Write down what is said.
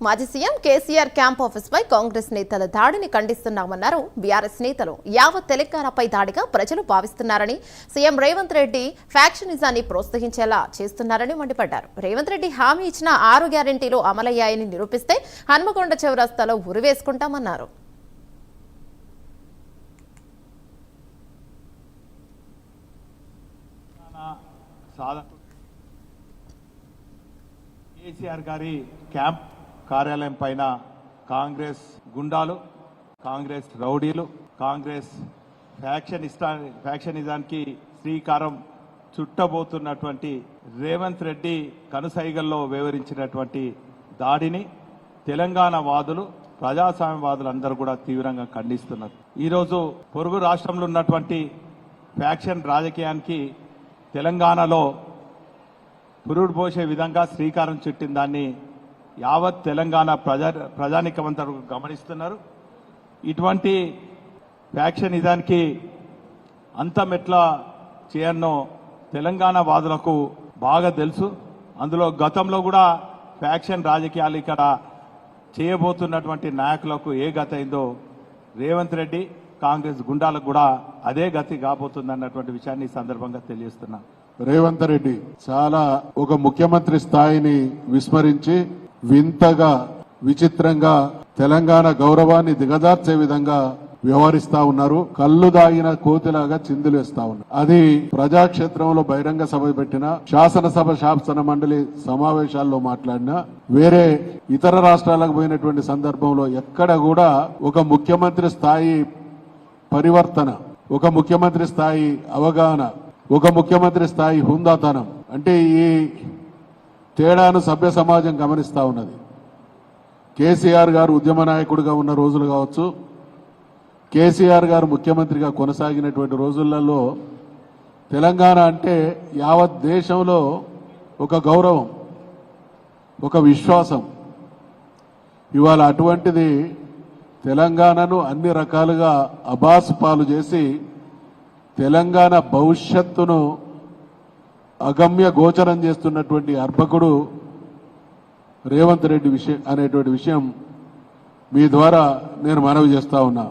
మాజీ CM KCR camp office పై కాంగ్రెస్ నేతల దాడిని ఖండిస్తున్నామన్నారు బీఆర్ఎస్ నేతలు. యావత్ తెలంగాణపై దాడిగా ప్రజలు భావిస్తున్నారని, సీఎం రేవంత్ రెడ్డి ఫ్యాక్షనిజాన్ని ప్రోత్సహించేలా చేస్తున్నారని మండిపడ్డారు. రేవంత్ రెడ్డి హామీ ఇచ్చిన 6 గ్యారెంటీలు అమలయ్యాయని నిరూపిస్తే హన్మకొండ చౌరస్తాలో ఉరివేసుకుంటామన్నారు. కేసీఆర్ గారి క్యాంప్ కార్యాలయం పైన కాంగ్రెస్ గుండాలు, కాంగ్రెస్ రౌడీలు, కాంగ్రెస్ ఫ్యాక్షనిజానికి శ్రీకారం చుట్టబోతున్నటువంటి రేవంత్ రెడ్డి కనుసైగల్లో వివరించినటువంటి దాడిని తెలంగాణ వాదులు, ప్రజాస్వామ్యవాదులు అందరూ కూడా తీవ్రంగా ఖండిస్తున్నారు. ఈరోజు పొరుగు రాష్ట్రంలో ఉన్నటువంటి ఫ్యాక్షన్ రాజకీయానికి తెలంగాణలో పురుడు పోసే విధంగా శ్రీకారం చుట్టిన దాన్ని యావత్ తెలంగాణ ప్రజానికమంతా గమనిస్తున్నారు. ఇటువంటి ఫ్యాక్షనిజానికి అంతం ఎట్లా చేయన్నో తెలంగాణ వాదులకు బాగా తెలుసు. అందులో గతంలో కూడా ఫ్యాక్షన్ రాజకీయాలు ఇక్కడ చేయబోతున్నటువంటి నాయకులకు ఏ గతి అయిందో రేవంత్ రెడ్డి కాంగ్రెస్ గుండాలకు కూడా అదే గతి కాబోతుందన్నటువంటి విషయాన్ని ఈ సందర్భంగా తెలియజేస్తున్నా. రేవంత్ రెడ్డి చాలా ఒక ముఖ్యమంత్రి స్థాయిని విస్మరించి వింతగా, విచిత్రంగా తెలంగాణ గౌరవాన్ని దిగజార్చే విధంగా వ్యవహరిస్తా ఉన్నారు. కళ్ళు దాగిన కోతిలాగా చిందులేస్తా ఉన్నారు. అది ప్రజాక్షేత్రంలో బహిరంగ సభ పెట్టిన, శాసన మండలి సమావేశాల్లో మాట్లాడినా, వేరే ఇతర రాష్ట్రాలకు పోయినటువంటి సందర్భంలో ఎక్కడ కూడా ఒక ముఖ్యమంత్రి స్థాయి పరివర్తన, ఒక ముఖ్యమంత్రి స్థాయి అవగాహన, ఒక ముఖ్యమంత్రి స్థాయి హుందాతనం అంటే ఈ తేడాను సభ్య సమాజం గమనిస్తా ఉన్నది. కేసీఆర్ గారు ఉద్యమ నాయకుడిగా ఉన్న రోజులు కావచ్చు, కేసీఆర్ గారు ముఖ్యమంత్రిగా కొనసాగినటువంటి రోజులలో తెలంగాణ అంటే యావత్ దేశంలో ఒక గౌరవం, ఒక విశ్వాసం. ఇవాళ అటువంటిది తెలంగాణను అన్ని రకాలుగా అబాసు పాలు చేసి తెలంగాణ భవిష్యత్తును అగమ్య గోచరం చేస్తున్నటువంటి అర్భకుడు రేవంత్ రెడ్డి అనేటువంటి విషయం మీ ద్వారా నేను మనవి చేస్తా ఉన్నా.